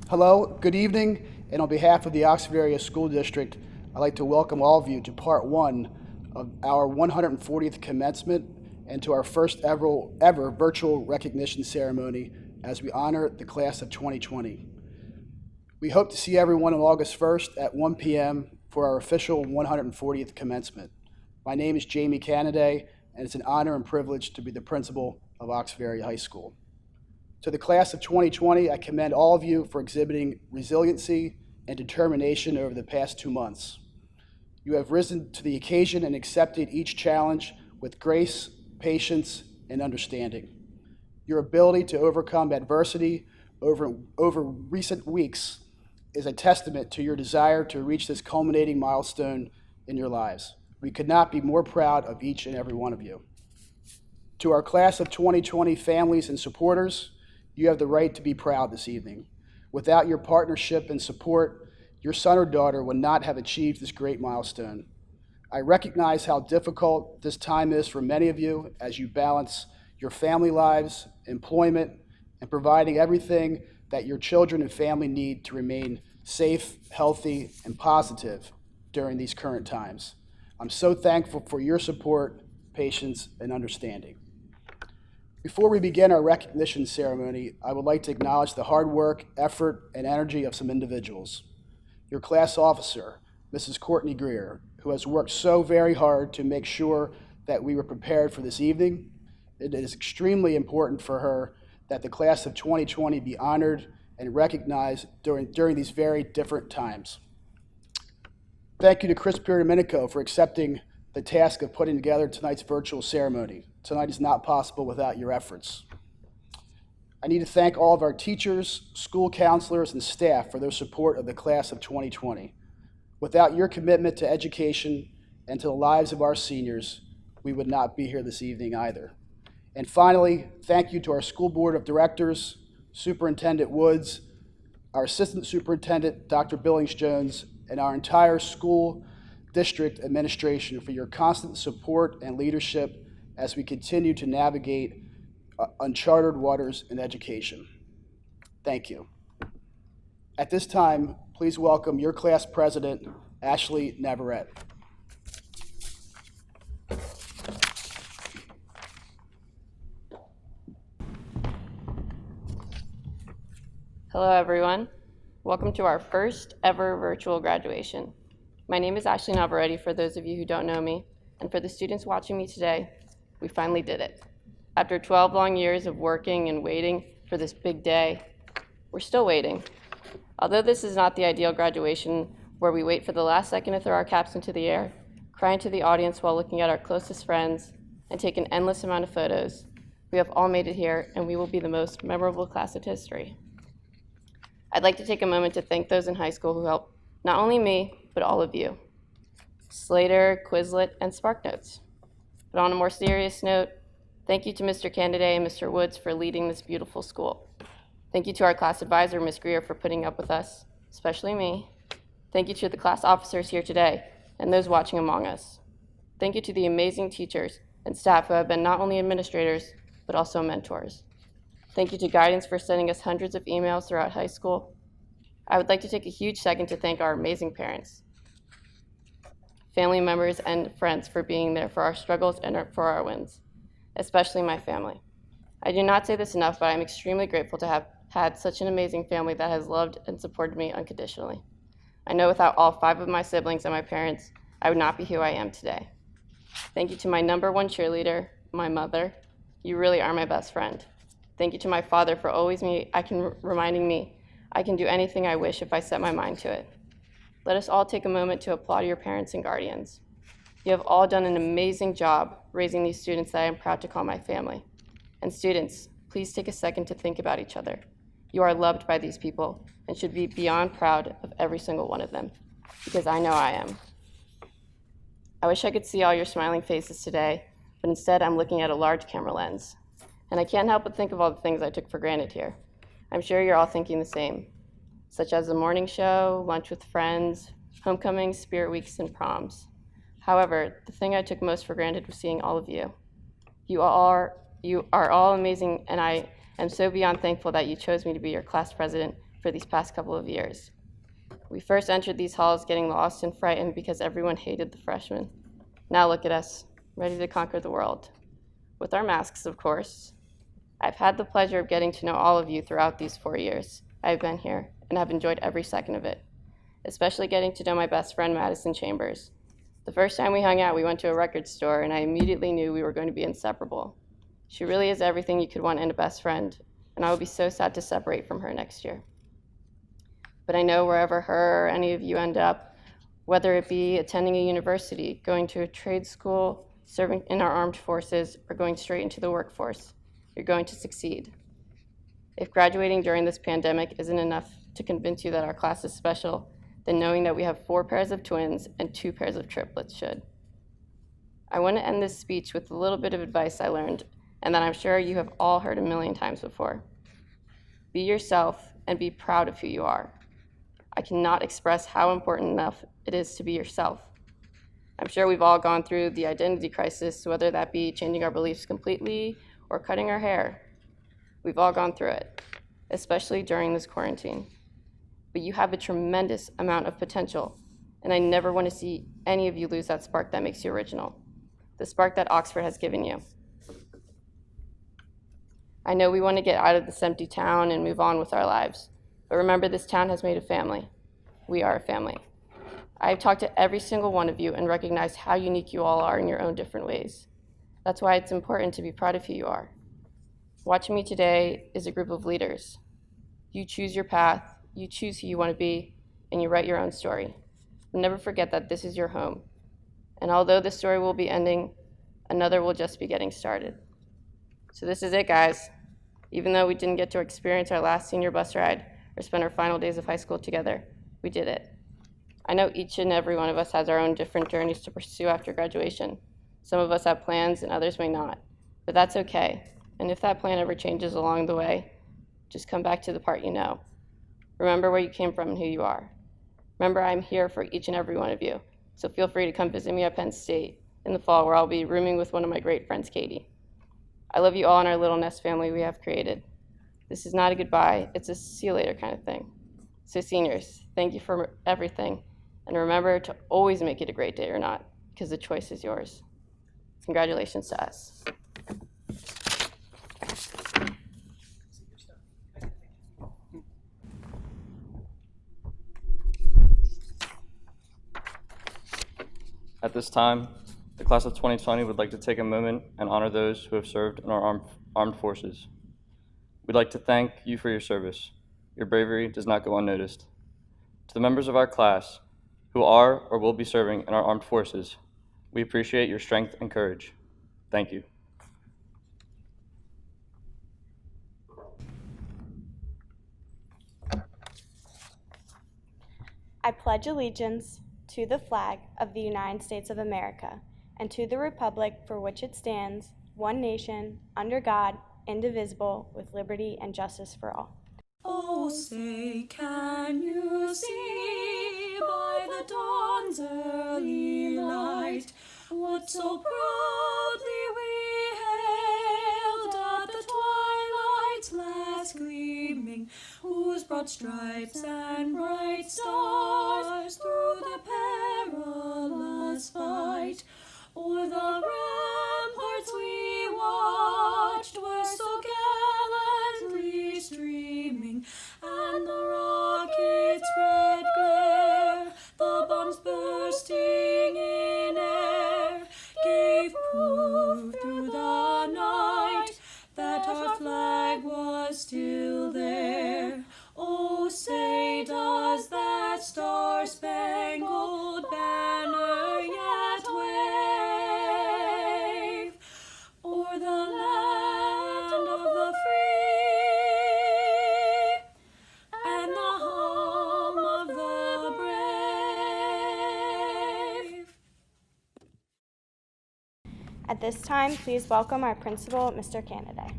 Hello, good evening, and on behalf of the Oxford Area School District, I'd like to welcome all of you to part one of our 140th commencement and to our first ever virtual recognition ceremony as we honor the class of 2020. We hope to see everyone on August 1st at 1 p.m. for our official 140th commencement. My name is Jamie Canaday, and it's an honor and privilege to be the principal of Oxford Area High School. To the class of 2020, I commend all of you for exhibiting resiliency and determination over the past 2 months. You have risen to the occasion and accepted each challenge with grace, patience, and understanding. Your ability to overcome adversity over recent weeks is a testament to your desire to reach this culminating milestone in your lives. We could not be more proud of each and every one of you. To our class of 2020 families and supporters, you have the right to be proud this evening. Without your partnership and support, your son or daughter would not have achieved this great milestone. I recognize how difficult this time is for many of you as you balance your family lives, employment, and providing everything that your children and family need to remain safe, healthy, and positive during these current times. I'm so thankful for your support, patience, and understanding. Before we begin our recognition ceremony, I would like to acknowledge the hard work, effort, and energy of some individuals. Your class officer, Mrs. Courtney Greer, who has worked so very hard to make sure that we were prepared for this evening. It is extremely important for her that the class of 2020 be honored and recognized during these very different times. Thank you to Chris Domenico for accepting the task of putting together tonight's virtual ceremony. Tonight is not possible without your efforts. I need to thank all of our teachers, school counselors, and staff for their support of the class of 2020. Without your commitment to education and to the lives of our seniors, we would not be here this evening either. And finally, thank you to our school board of directors, Superintendent Woods, our assistant superintendent, Dr. Billings-Jones, and our entire school district administration for your constant support and leadership as we continue to navigate uncharted waters in education. Thank you. At this time, please welcome your class president, Ashley Navarrete. Hello, everyone. Welcome to our first ever virtual graduation. My name is Ashley Navarrete, for those of you who don't know me, and for the students watching me today, we finally did it. After 12 long years of working and waiting for this big day, we're still waiting. Although this is not the ideal graduation where we wait for the last second to throw our caps into the air, cry into the audience while looking at our closest friends, and take an endless amount of photos, we have all made it here, and we will be the most memorable class of history. I'd like to take a moment to thank those in high school who helped not only me, but all of you. Slater, Quizlet, and SparkNotes. But on a more serious note, thank you to Mr. Canaday and Mr. Woods for leading this beautiful school. Thank you to our class advisor, Ms. Greer, for putting up with us, especially me. Thank you to the class officers here today and those watching among us. Thank you to the amazing teachers and staff who have been not only administrators, but also mentors. Thank you to guidance for sending us hundreds of emails throughout high school. I would like to take a huge second to thank our amazing parents, family members, and friends for being there for our struggles and for our wins, especially my family. I do not say this enough, but I'm extremely grateful to have had such an amazing family that has loved and supported me unconditionally. I know without all 5 of my siblings and my parents, I would not be who I am today. Thank you to my number one cheerleader, my mother. You really are my best friend. Thank you to my father for always reminding me I can do anything I wish if I set my mind to it. Let us all take a moment to applaud your parents and guardians. You have all done an amazing job raising these students that I am proud to call my family. And students, please take a second to think about each other. You are loved by these people and should be beyond proud of every single one of them, because I know I am. I wish I could see all your smiling faces today, but instead I'm looking at a large camera lens. And I can't help but think of all the things I took for granted here. I'm sure you're all thinking the same, such as the morning show, lunch with friends, homecomings, spirit weeks, and proms. However, the thing I took most for granted was seeing all of you. You are all amazing, and I am so beyond thankful that you chose me to be your class president for for these past couple of years. We first entered these halls getting lost and frightened because everyone hated the freshmen. Now look at us, ready to conquer the world. With our masks, of course. I've had the pleasure of getting to know all of you throughout these 4 years I've been here, and have enjoyed every second of it, especially getting to know my best friend, Madison Chambers. The first time we hung out, we went to a record store, and I immediately knew we were going to be inseparable. She really is everything you could want in a best friend, and I would be so sad to separate from her next year. But I know wherever her or any of you end up, whether it be attending a university, going to a trade school, serving in our armed forces, or going straight into the workforce, you're going to succeed. If graduating during this pandemic isn't enough to convince you that our class is special, then knowing that we have 4 pairs of twins and 2 pairs of triplets should. I want to end this speech with a little bit of advice I learned, and that I'm sure you have all heard a million times before. Be yourself and be proud of who you are. I cannot express how important enough it is to be yourself. I'm sure we've all gone through the identity crisis, whether that be changing our beliefs completely or cutting our hair. We've all gone through it, especially during this quarantine. But you have a tremendous amount of potential, and I never want to see any of you lose that spark that makes you original, the spark that Oxford has given you. I know we want to get out of this empty town and move on with our lives, but remember, this town has made a family. We are a family. I've talked to every single one of you and recognized how unique you all are in your own different ways. That's why it's important to be proud of who you are. Watching me today is a group of leaders. You choose your path, you choose who you want to be, and you write your own story. But never forget that this is your home. And although this story will be ending, another will just be getting started. So this is it, guys. Even though we didn't get to experience our last senior bus ride or spend our final days of high school together, we did it. I know each and every one of us has our own different journeys to pursue after graduation. Some of us have plans and others may not, but that's okay. And if that plan ever changes along the way, just come back to the part you know. Remember where you came from and who you are. Remember, I'm here for each and every one of you, so feel free to come visit me at Penn State in the fall, where I'll be rooming with one of my great friends, Katie. I love you all in our little nest family we have created. This is not a goodbye, it's a see you later kind of thing. So seniors, thank you for everything, and remember to always make it a great day or not, because the choice is yours. Congratulations to us. At this time, the class of 2020 would like to take a moment and honor those who have served in our armed forces. We'd like to thank you for your service. Your bravery does not go unnoticed. To the members of our class who are or will be serving in our armed forces, we appreciate your strength and courage. Thank you. I pledge allegiance to the flag of the United States of America and to the republic for which it stands, one nation, under God, indivisible, with liberty and justice for all. Oh, say, can you see by the dawn's early light what so proudly we hailed at the twilight's last gleaming, whose broad stripes and bright stars through the perilous fight o'er the ramparts we watched were so gallantly streaming, and the rocket's red glare, the bombs bursting in air, gave proof through the night that our flag was still there. Oh, say, does that star-spangled banner yet wave o'er the land of the free and the home of the brave? At this time, please welcome our principal, Mr. Kennedy.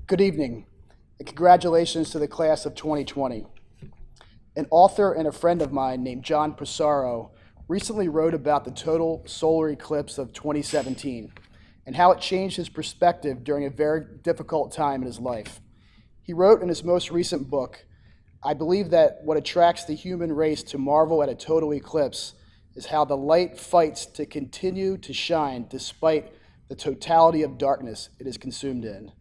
Good evening, and congratulations to the class of 2020. An author and a friend of mine named John Passaro recently wrote about the total solar eclipse of 2017 and how it changed his perspective during a very difficult time in his life. He wrote in his most recent book, "I believe that what attracts the human race to marvel at a total eclipse is how the light fights to continue to shine despite the totality of darkness it is consumed in.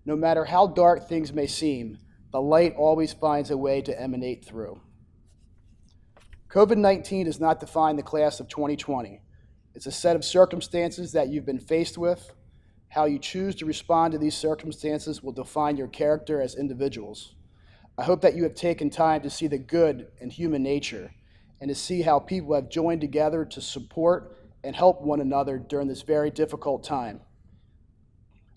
No matter how dark things may seem, the light always finds a way to emanate through." COVID-19 does not define the class of 2020. It's a set of circumstances that you've been faced with. How you choose to respond to these circumstances will define your character as individuals. I hope that you have taken time to see the good in human nature and to see how people have joined together to support and help one another during this very difficult time.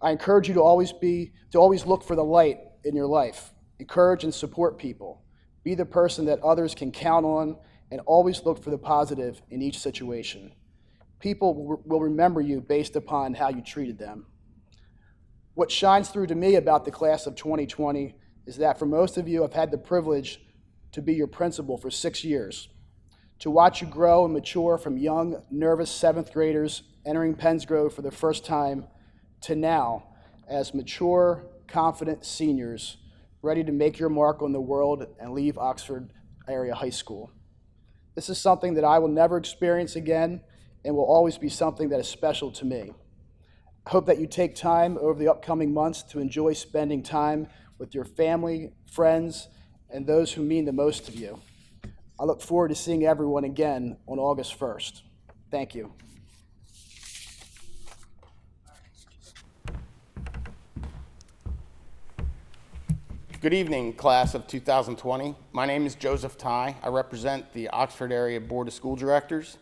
I encourage you to always look for the light in your life. Encourage and support people. Be the person that others can count on, and always look for the positive in each situation. People will remember you based upon how you treated them. What shines through to me about the class of 2020 is that for most of you, I've had the privilege to be your principal for 6 years, to watch you grow and mature from young, nervous 7th graders entering Pennsgrove for the first time to now as mature, confident seniors ready to make your mark on the world and leave Oxford area high school. This is something that I will never experience again and will always be something that is special to me. I hope that you take time over the upcoming months to enjoy spending time with your family, friends, and those who mean the most to you. I look forward to seeing everyone again on August 1st. Thank you. Good evening, class of 2020. My name is Joseph Ty. I represent the Oxford Area Board of School Directors.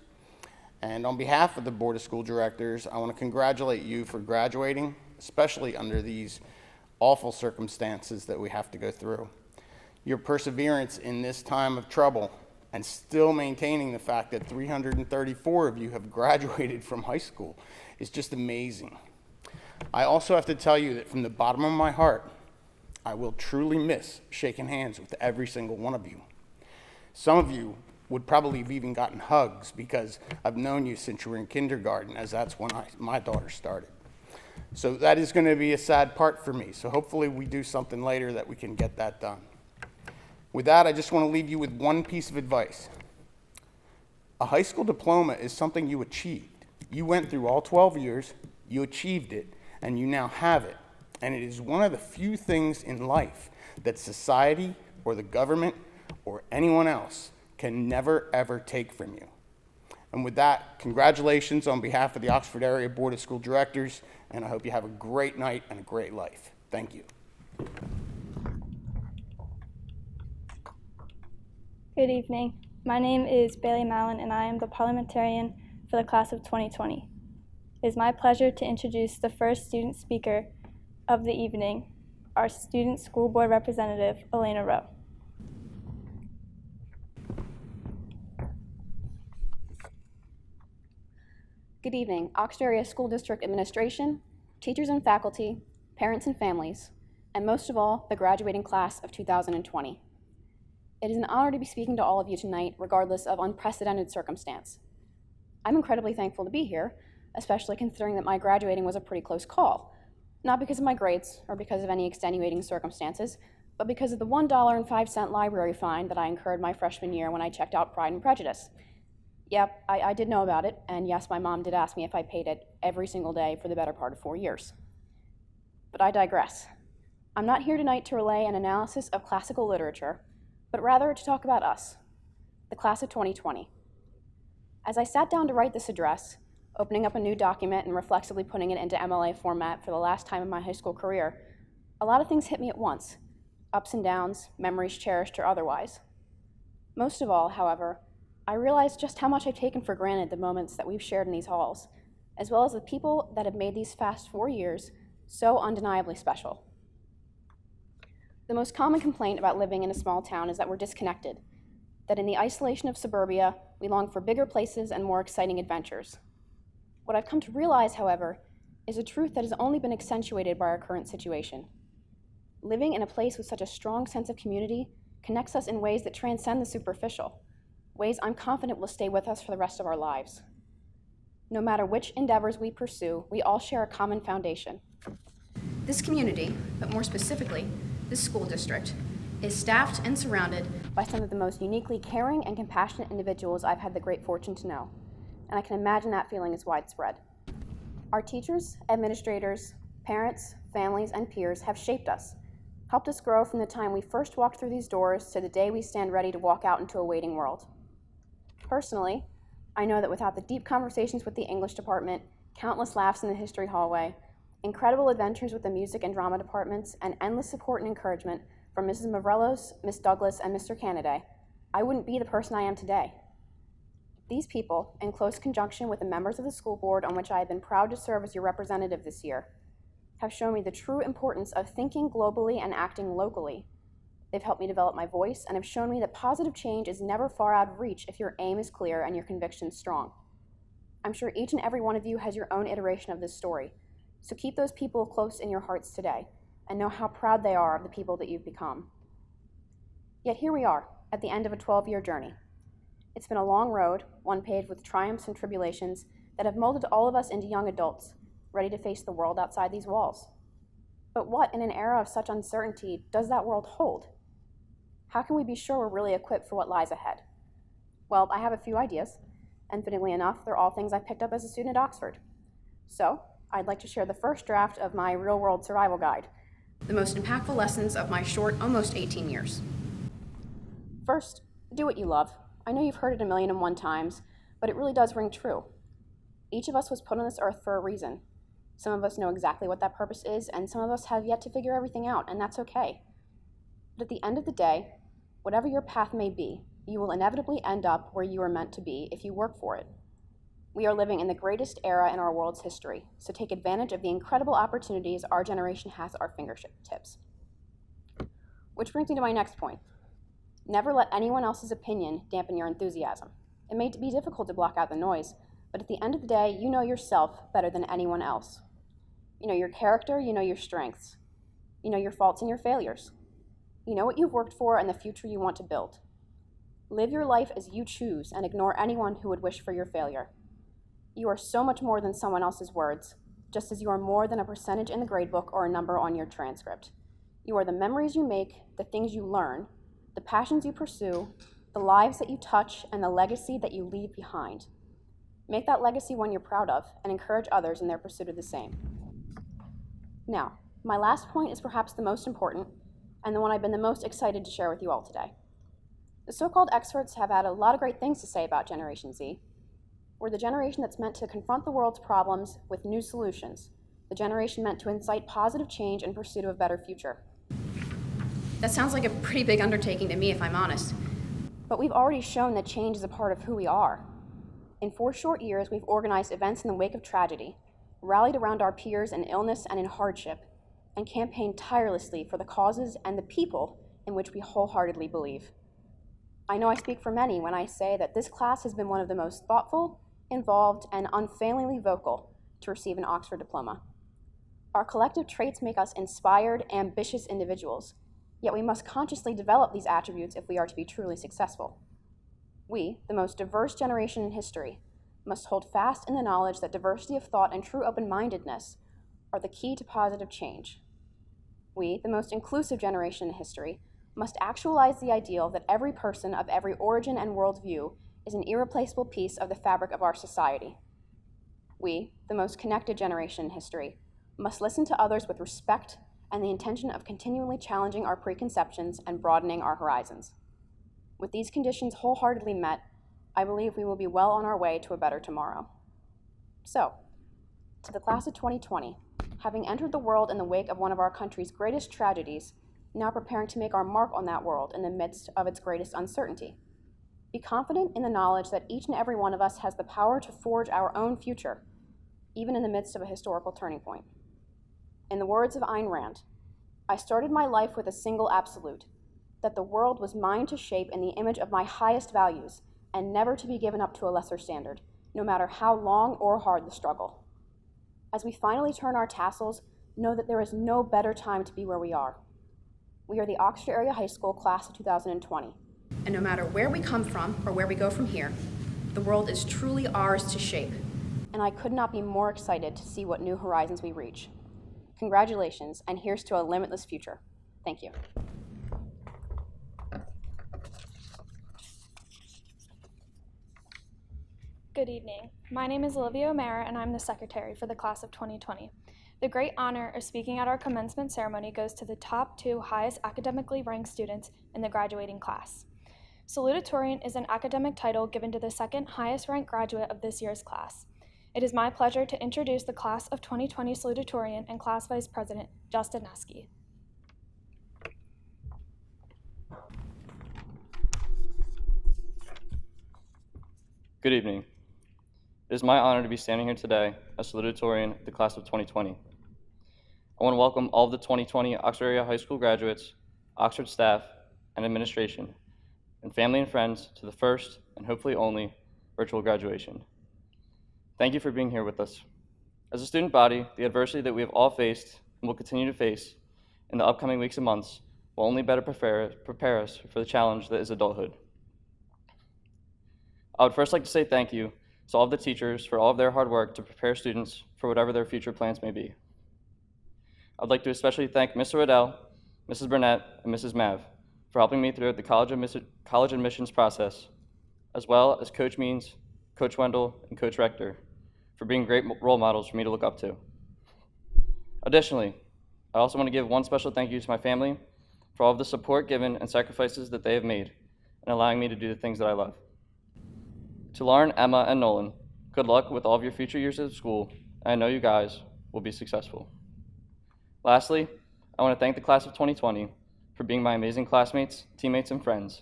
And on behalf of the Board of School Directors, I want to congratulate you for graduating, especially under these awful circumstances that we have to go through. Your perseverance in this time of trouble and still maintaining the fact that 334 of you have graduated from high school is just amazing. I also have to tell you that from the bottom of my heart, I will truly miss shaking hands with every single one of you. Some of you would probably have even gotten hugs because I've known you since you were in kindergarten, as that's when my daughter started. So that is going to be a sad part for me. So hopefully we do something later that we can get that done. With that, I just want to leave you with one piece of advice. A high school diploma is something you achieved. You went through all 12 years, you achieved it, and you now have it. And it is one of the few things in life that society or the government or anyone else can never, ever take from you. And with that, congratulations on behalf of the Oxford Area Board of School Directors, and I hope you have a great night and a great life. Thank you. Good evening. My name is Bailey Mallon, and I am the parliamentarian for the class of 2020. It is my pleasure to introduce the first student speaker of the evening, our student school board representative, Elena Rowe. Good evening, Oxford Area School District Administration, teachers and faculty, parents and families, and most of all, the graduating class of 2020. It is an honor to be speaking to all of you tonight, regardless of unprecedented circumstance. I'm incredibly thankful to be here, especially considering that my graduating was a pretty close call. Not because of my grades or because of any extenuating circumstances, but because of the $1.05 library fine that I incurred my freshman year when I checked out Pride and Prejudice. Yep, I did know about it, and yes, my mom did ask me if I paid it every single day for the better part of 4 years. But I digress. I'm not here tonight to relay an analysis of classical literature, but rather to talk about us, the class of 2020. As I sat down to write this address, opening up a new document and reflexively putting it into MLA format for the last time in my high school career, a lot of things hit me at once, ups and downs, memories cherished or otherwise. Most of all, however, I realized just how much I've taken for granted the moments that we've shared in these halls, as well as the people that have made these past 4 years so undeniably special. The most common complaint about living in a small town is that we're disconnected, that in the isolation of suburbia, we long for bigger places and more exciting adventures. What I've come to realize, however, is a truth that has only been accentuated by our current situation. Living in a place with such a strong sense of community connects us in ways that transcend the superficial, ways I'm confident will stay with us for the rest of our lives. No matter which endeavors we pursue, we all share a common foundation. This community, but more specifically, this school district, is staffed and surrounded by some of the most uniquely caring and compassionate individuals I've had the great fortune to know, and I can imagine that feeling is widespread. Our teachers, administrators, parents, families, and peers have shaped us, helped us grow from the time we first walked through these doors to the day we stand ready to walk out into a waiting world. Personally, I know that without the deep conversations with the English department, countless laughs in the history hallway, incredible adventures with the music and drama departments, and endless support and encouragement from Mrs. Mavrelos, Miss Douglas, and Mr. Canaday, I wouldn't be the person I am today. These people, in close conjunction with the members of the school board on which I have been proud to serve as your representative this year, have shown me the true importance of thinking globally and acting locally. They've helped me develop my voice and have shown me that positive change is never far out of reach if your aim is clear and your convictions strong. I'm sure each and every one of you has your own iteration of this story, so keep those people close in your hearts today and know how proud they are of the people that you've become. Yet here we are, at the end of a 12-year journey. It's been a long road, one paved with triumphs and tribulations that have molded all of us into young adults, ready to face the world outside these walls. But what, in an era of such uncertainty, does that world hold? How can we be sure we're really equipped for what lies ahead? Well, I have a few ideas, and fittingly enough, they're all things I picked up as a student at Oxford. So, I'd like to share the first draft of my real-world survival guide, the most impactful lessons of my short, almost 18 years. First, do what you love. I know you've heard it 1,000,001 times, but it really does ring true. Each of us was put on this earth for a reason. Some of us know exactly what that purpose is, and some of us have yet to figure everything out, and that's okay. But at the end of the day, whatever your path may be, you will inevitably end up where you are meant to be if you work for it. We are living in the greatest era in our world's history, so take advantage of the incredible opportunities our generation has at our fingertips. Which brings me to my next point. Never let anyone else's opinion dampen your enthusiasm. It may be difficult to block out the noise, but at the end of the day, you know yourself better than anyone else. You know your character, you know your strengths. You know your faults and your failures. You know what you've worked for and the future you want to build. Live your life as you choose and ignore anyone who would wish for your failure. You are so much more than someone else's words, just as you are more than a percentage in the gradebook or a number on your transcript. You are the memories you make, the things you learn, the passions you pursue, the lives that you touch, and the legacy that you leave behind. Make that legacy one you're proud of and encourage others in their pursuit of the same. Now, my last point is perhaps the most important and the one I've been the most excited to share with you all today. The so-called experts have had a lot of great things to say about Generation Z. We're the generation that's meant to confront the world's problems with new solutions, the generation meant to incite positive change in pursuit of a better future. That sounds like a pretty big undertaking to me, if I'm honest. But we've already shown that change is a part of who we are. In 4 short years, we've organized events in the wake of tragedy, rallied around our peers in illness and in hardship, and campaigned tirelessly for the causes and the people in which we wholeheartedly believe. I know I speak for many when I say that this class has been one of the most thoughtful, involved, and unfailingly vocal to receive an Oxford diploma. Our collective traits make us inspired, ambitious individuals, yet we must consciously develop these attributes if we are to be truly successful. We, the most diverse generation in history, must hold fast in the knowledge that diversity of thought and true open-mindedness are the key to positive change. We, the most inclusive generation in history, must actualize the ideal that every person of every origin and worldview is an irreplaceable piece of the fabric of our society. We, the most connected generation in history, must listen to others with respect and the intention of continually challenging our preconceptions and broadening our horizons. With these conditions wholeheartedly met, I believe we will be well on our way to a better tomorrow. So, to the class of 2020, having entered the world in the wake of one of our country's greatest tragedies, now preparing to make our mark on that world in the midst of its greatest uncertainty. Be confident in the knowledge that each and every one of us has the power to forge our own future, even in the midst of a historical turning point. In the words of Ayn Rand, I started my life with a single absolute, that the world was mine to shape in the image of my highest values and never to be given up to a lesser standard, no matter how long or hard the struggle. As we finally turn our tassels, know that there is no better time to be where we are. We are the Oxford Area High School class of 2020. And no matter where we come from or where we go from here, the world is truly ours to shape. and I could not be more excited to see what new horizons we reach. Congratulations, and here's to a limitless future. Thank you. Good evening. My name is Olivia O'Mara, and I'm the secretary for the class of 2020. The great honor of speaking at our commencement ceremony goes to the top 2 highest academically ranked students in the graduating class. Salutatorian is an academic title given to the 2nd highest ranked graduate of this year's class. It is my pleasure to introduce the class of 2020 Salutatorian and class vice president, Justin Neske. Good evening. It is my honor to be standing here today as Salutatorian of the class of 2020. I want to welcome all of the 2020 Oxford area high school graduates, Oxford staff, and administration, and family and friends to the first, and hopefully only, virtual graduation. Thank you for being here with us. As a student body, the adversity that we have all faced and will continue to face in the upcoming weeks and months will only better prepare us for the challenge that is adulthood. I would first like to say thank you to all of the teachers for all of their hard work to prepare students for whatever their future plans may be. I'd like to especially thank Mr. Waddell, Mrs. Burnett, and Mrs. Mav for helping me throughout the college admissions process, as well as Coach Means, Coach Wendell, and Coach Rector for being great role models for me to look up to. Additionally, I also want to give one special thank you to my family for all of the support given and sacrifices that they have made in allowing me to do the things that I love. To Lauren, Emma, and Nolan, good luck with all of your future years of school, and I know you guys will be successful. Lastly, I want to thank the class of 2020 for being my amazing classmates, teammates, and friends,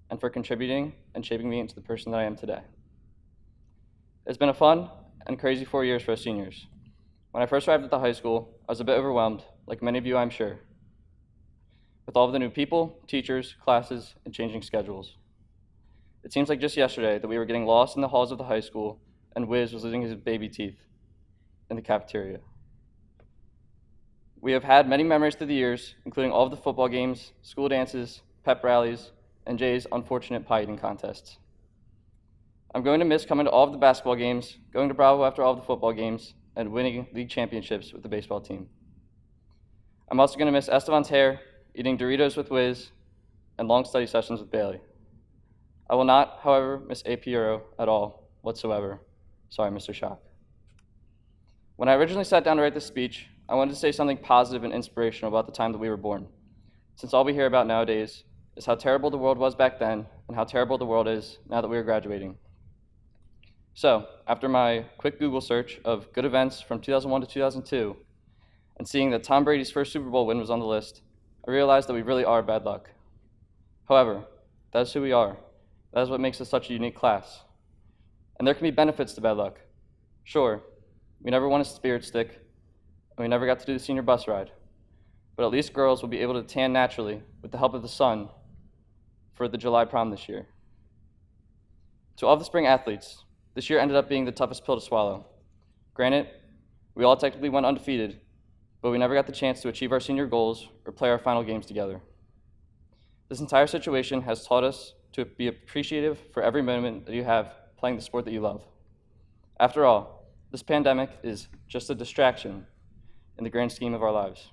and for contributing and shaping me into the person that I am today. It's been a fun and crazy 4 years for us seniors. When I first arrived at the high school, I was a bit overwhelmed, like many of you, I'm sure, with all of the new people, teachers, classes, and changing schedules. It seems like just yesterday that we were getting lost in the halls of the high school and Wiz was losing his baby teeth in the cafeteria. We have had many memories through the years, including all of the football games, school dances, pep rallies, and Jay's unfortunate pie eating contests. I'm going to miss coming to all of the basketball games, going to Bravo after all of the football games, and winning league championships with the baseball team. I'm also going to miss Esteban's hair, eating Doritos with Wiz, and long study sessions with Bailey. I will not, however, miss AP Euro at all whatsoever. Sorry, Mr. Shock. When I originally sat down to write this speech, I wanted to say something positive and inspirational about the time that we were born, since all we hear about nowadays is how terrible the world was back then and how terrible the world is now that we are graduating. So, after my quick Google search of good events from 2001 to 2002, and seeing that Tom Brady's first Super Bowl win was on the list, I realized that we really are bad luck. However, that is who we are. That is what makes us such a unique class. And there can be benefits to bad luck. Sure, we never won a spirit stick, and we never got to do the senior bus ride, but at least girls will be able to tan naturally with the help of the sun for the July prom this year. To all the spring athletes, this year ended up being the toughest pill to swallow. Granted, we all technically went undefeated, but we never got the chance to achieve our senior goals or play our final games together. This entire situation has taught us to be appreciative for every moment that you have playing the sport that you love. After all, this pandemic is just a distraction in the grand scheme of our lives.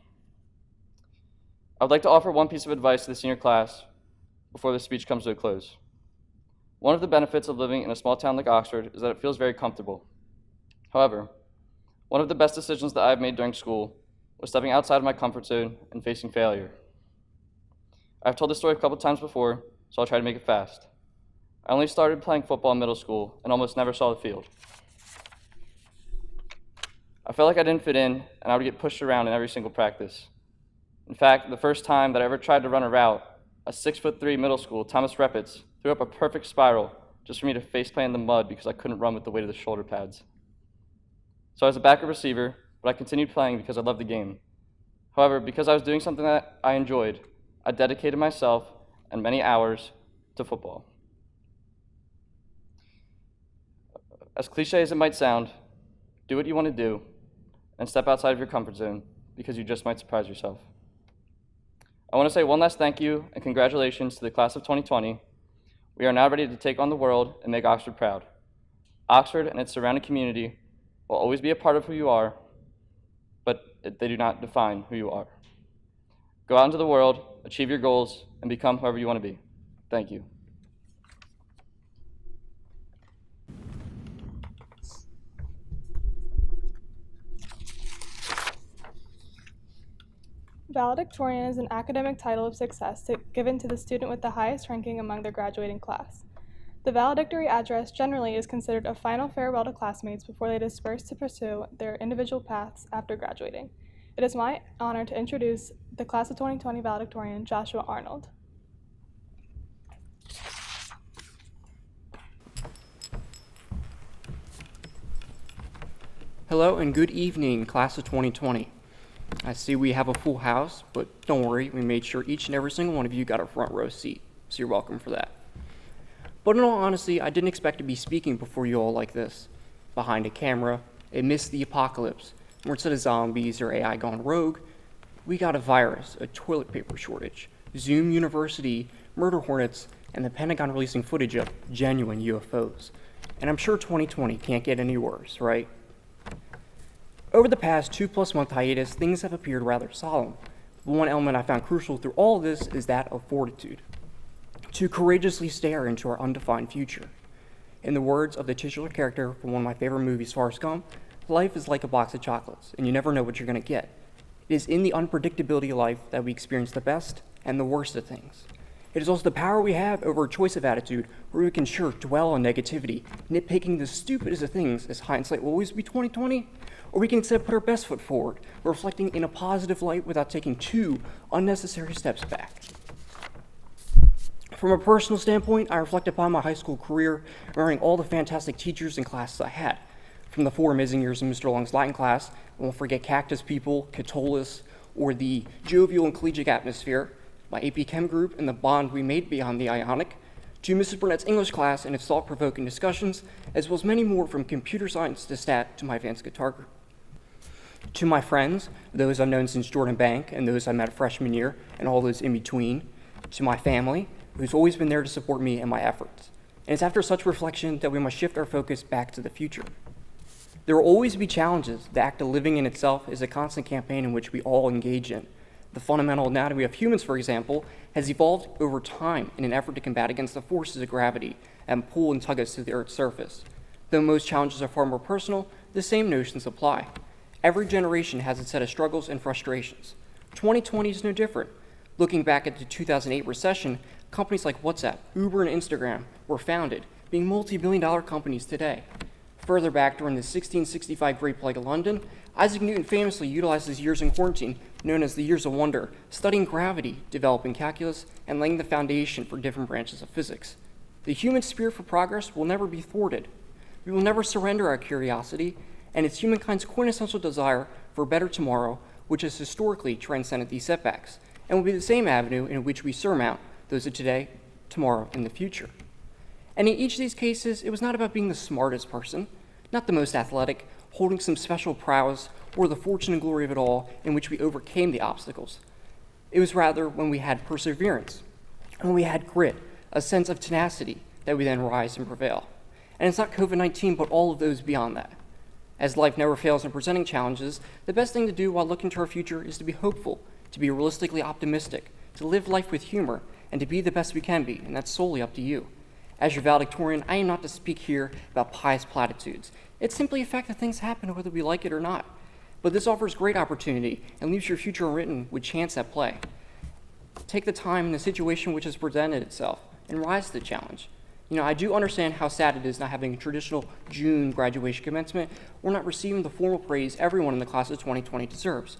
I would like to offer one piece of advice to the senior class before this speech comes to a close. One of the benefits of living in a small town like Oxford is that it feels very comfortable. However, one of the best decisions that I've made during school was stepping outside of my comfort zone and facing failure. I've told this story a couple times before, so I'll try to make it fast. I only started playing football in middle school and almost never saw the field. I felt like I didn't fit in, and I would get pushed around in every single practice. In fact, the first time that I ever tried to run a route, a 6'3" middle school, Thomas Reppitz, threw up a perfect spiral just for me to faceplant in the mud because I couldn't run with the weight of the shoulder pads. So I was a backup receiver, but I continued playing because I loved the game. However, because I was doing something that I enjoyed, I dedicated myself and many hours to football. As cliche as it might sound, do what you want to do and step outside of your comfort zone because you just might surprise yourself. I want to say one last thank you and congratulations to the class of 2020. We are now ready to take on the world and make Oxford proud. Oxford and its surrounding community will always be a part of who you are, but they do not define who you are. Go out into the world, achieve your goals, and become whoever you want to be. Thank you. Valedictorian is an academic title of success given to the student with the highest ranking among their graduating class. The valedictory address generally is considered a final farewell to classmates before they disperse to pursue their individual paths after graduating. It is my honor to introduce the class of 2020 valedictorian, Joshua Arnold. Hello and good evening, class of 2020. I see we have a full house, but don't worry, we made sure each and every single one of you got a front row seat, so you're welcome for that. But in all honesty, I didn't expect to be speaking before you all like this. Behind a camera, amidst the apocalypse, where instead of zombies or AI gone rogue, we got a virus, a toilet paper shortage, Zoom University, murder hornets, and the Pentagon releasing footage of genuine UFOs. And I'm sure 2020 can't get any worse, right? Over the past 2+ month hiatus, things have appeared rather solemn. But one element I found crucial through all of this is that of fortitude. To courageously stare into our undefined future. In the words of the titular character from one of my favorite movies, Forrest Gump, life is like a box of chocolates, and you never know what you're going to get. It is in the unpredictability of life that we experience the best and the worst of things. It is also the power we have over a choice of attitude where we can sure dwell on negativity, nitpicking the stupidest of things as hindsight will always be 2020, or we can instead put our best foot forward, reflecting in a positive light without taking 2 unnecessary steps back. From a personal standpoint, I reflect upon my high school career, remembering all the fantastic teachers and classes I had. From the 4 amazing years in Mr. Long's Latin class, I won't forget Cactus People, Catullus, or the jovial and collegiate atmosphere, my AP Chem group, and the bond we made beyond the Ionic, to Mrs. Burnett's English class and its thought-provoking discussions, as well as many more from computer science to stat to my advanced guitar group. To my friends, those I've known since Jordan Bank and those I met freshman year and all those in between. To my family, who's always been there to support me and my efforts. And it's after such reflection that we must shift our focus back to the future. There will always be challenges. The act of living in itself is a constant campaign in which we all engage in. The fundamental anatomy of humans, for example, has evolved over time in an effort to combat against the forces of gravity and pull and tug us to the Earth's surface. Though most challenges are far more personal, the same notions apply. Every generation has its set of struggles and frustrations. 2020 is no different. Looking back at the 2008 recession, companies like WhatsApp, Uber, and Instagram were founded, being multi-billion-dollar companies today. Further back during the 1665 Great Plague of London, Isaac Newton famously utilized his years in quarantine, known as the Years of Wonder, studying gravity, developing calculus, and laying the foundation for different branches of physics. The human spirit for progress will never be thwarted. We will never surrender our curiosity, and it's humankind's quintessential desire for a better tomorrow, which has historically transcended these setbacks, and will be the same avenue in which we surmount those of today, tomorrow, and the future. And in each of these cases, it was not about being the smartest person, not the most athletic, holding some special prowess, or the fortune and glory of it all in which we overcame the obstacles. It was rather when we had perseverance, when we had grit, a sense of tenacity, that we then rise and prevail. And it's not COVID-19, but all of those beyond that. As life never fails in presenting challenges, the best thing to do while looking to our future is to be hopeful, to be realistically optimistic, to live life with humor, and to be the best we can be, and that's solely up to you. As your valedictorian, I am not to speak here about pious platitudes. It's simply a fact that things happen whether we like it or not. But this offers great opportunity and leaves your future unwritten with chance at play. Take the time in the situation which has presented itself and rise to the challenge. I do understand how sad it is not having a traditional June graduation commencement or not receiving the formal praise everyone in the class of 2020 deserves.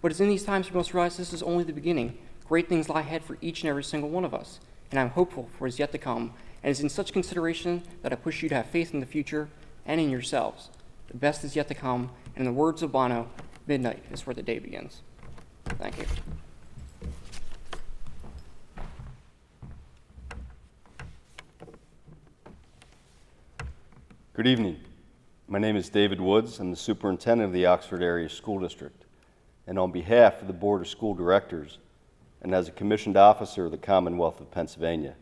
But it's in these times we must realize this is only the beginning. Great things lie ahead for each and every single one of us, and I'm hopeful for what is yet to come, and it's in such consideration that I push you to have faith in the future and in yourselves. The best is yet to come, and in the words of Bono, midnight is where the day begins. Thank you. Good evening. My name is David Woods. I'm the superintendent of the Oxford Area School District. And on behalf of the Board of School Directors, and as a commissioned officer of the Commonwealth of Pennsylvania,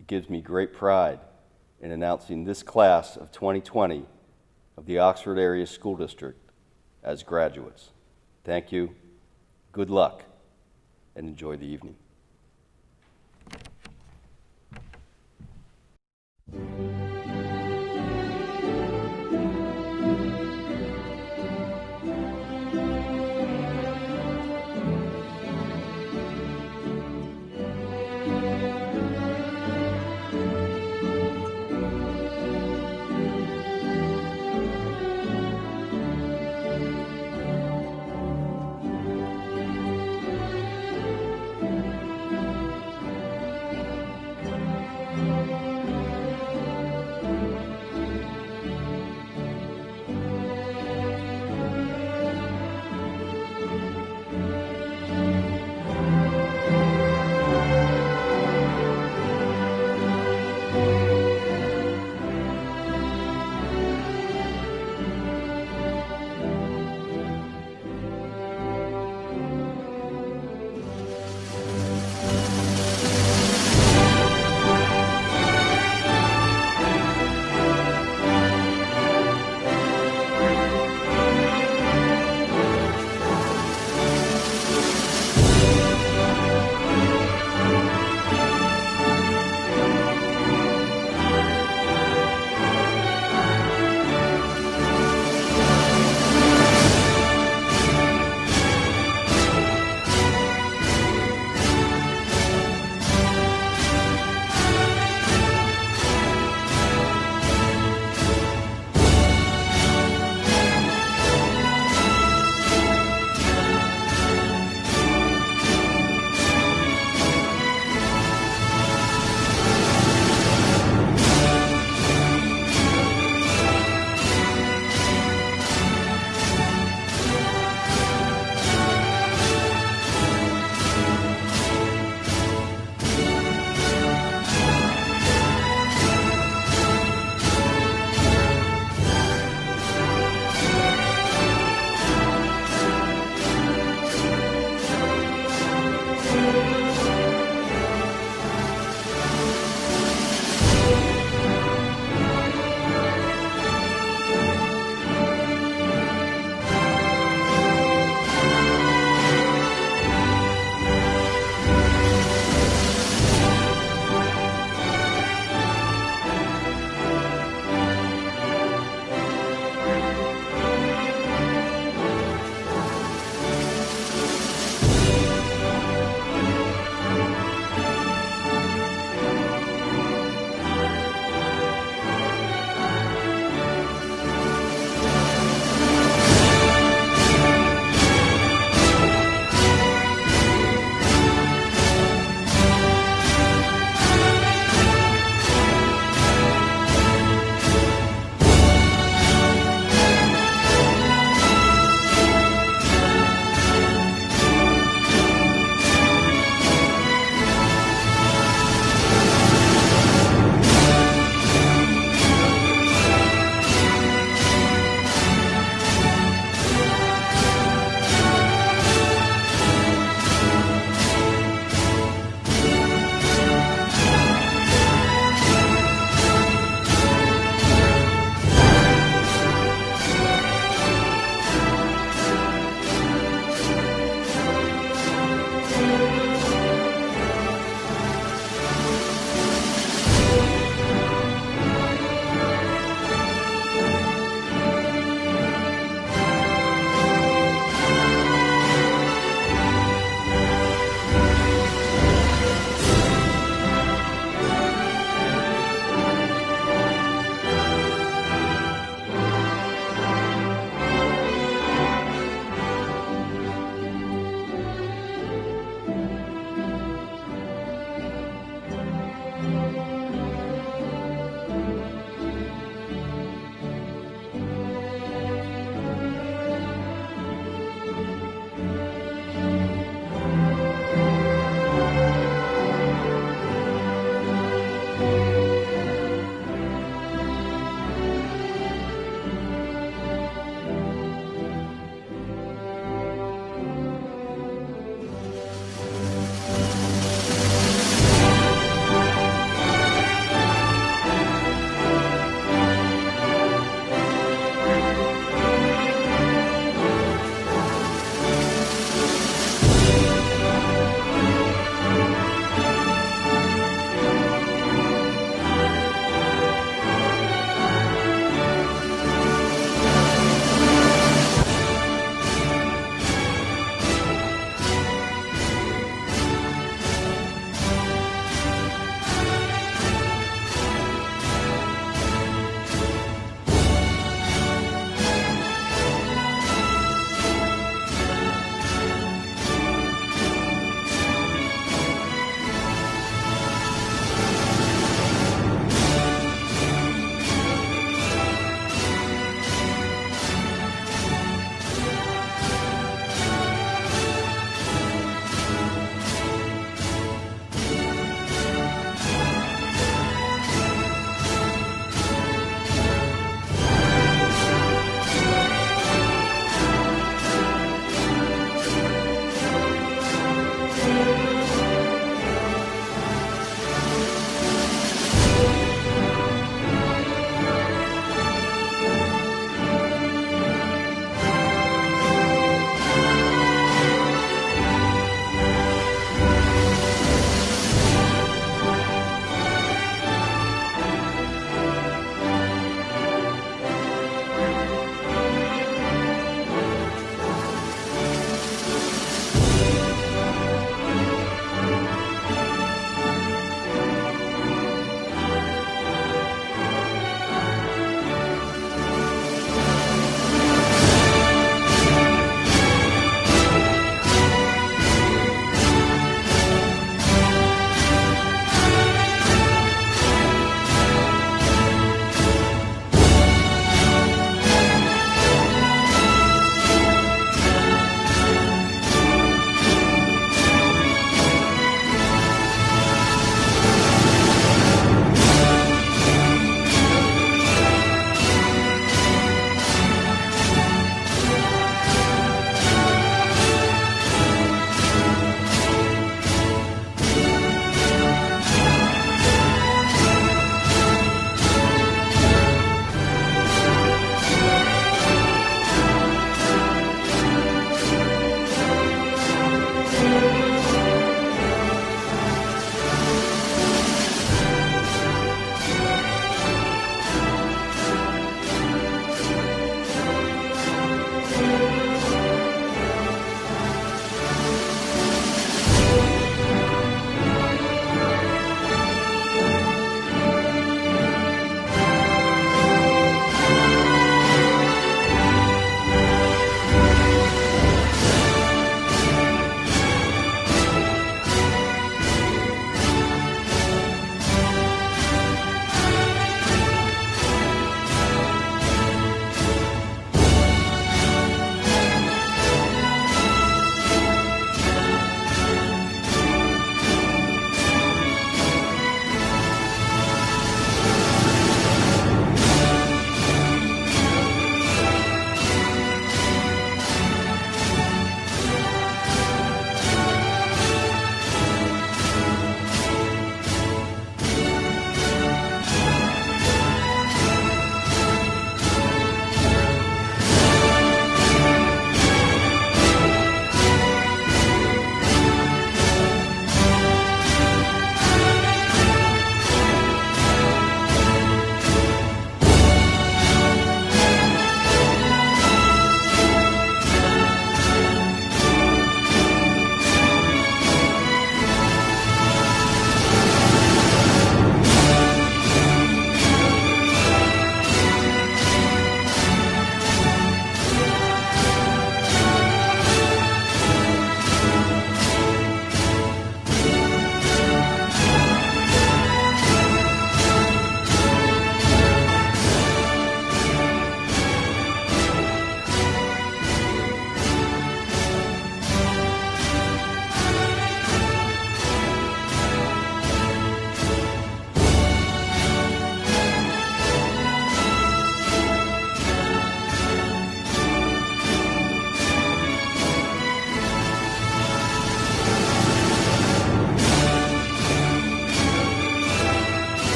it gives me great pride in announcing this class of 2020 of the Oxford Area School District as graduates. Thank you, good luck, and enjoy the evening.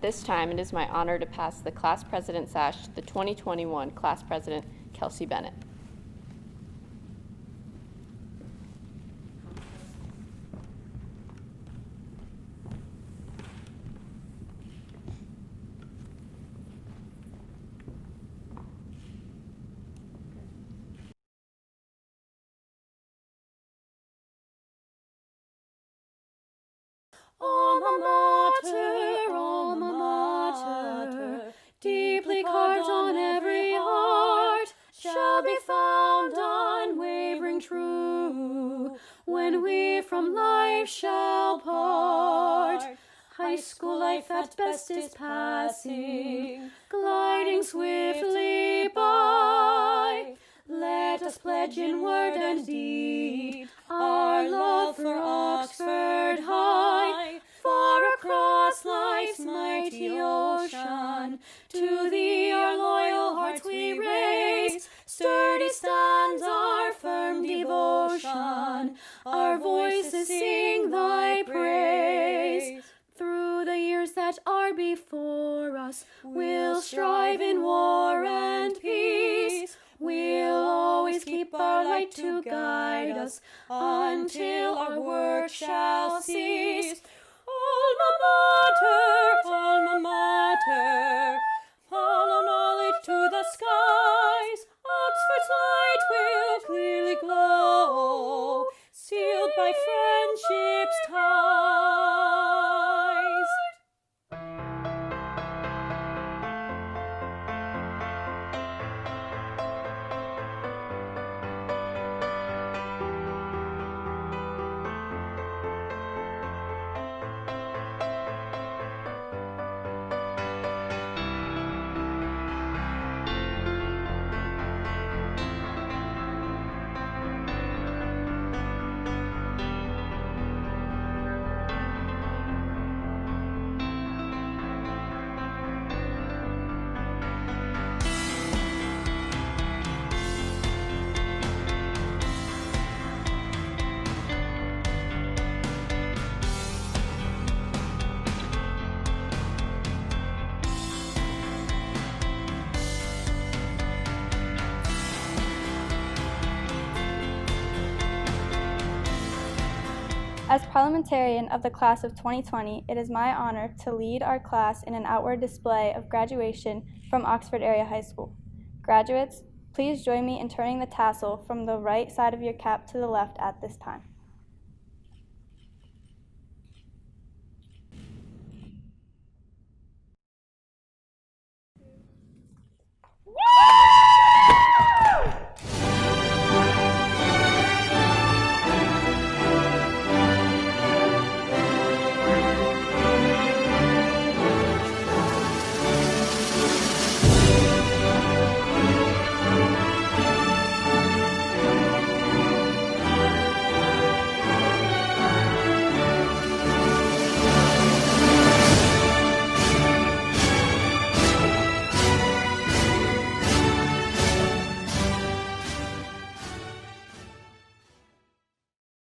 this time, it is my honor to pass the class president sash to the 2021 class president, Kelsey Bennett. Alma mater, deeply carved on every heart, shall be found unwavering true, when we from life shall part. High school life at best is passing, gliding swiftly by. Let us pledge in word and deed our love for Oxford High. Far across life's mighty ocean, to thee our loyal hearts we raise. Sturdy stands our firm devotion, our voices sing thy praise. Through the years that are before us, we'll strive in war and peace. We'll always keep our light to guide us until our work shall cease. Alma mater, follow knowledge to the skies. Oxford's light will clearly glow, sealed by friendship's ties. As parliamentarian of the class of 2020, it is my honor to lead our class in an outward display of graduation from Oxford Area High School. Graduates, please join me in turning the tassel from the right side of your cap to the left at this time.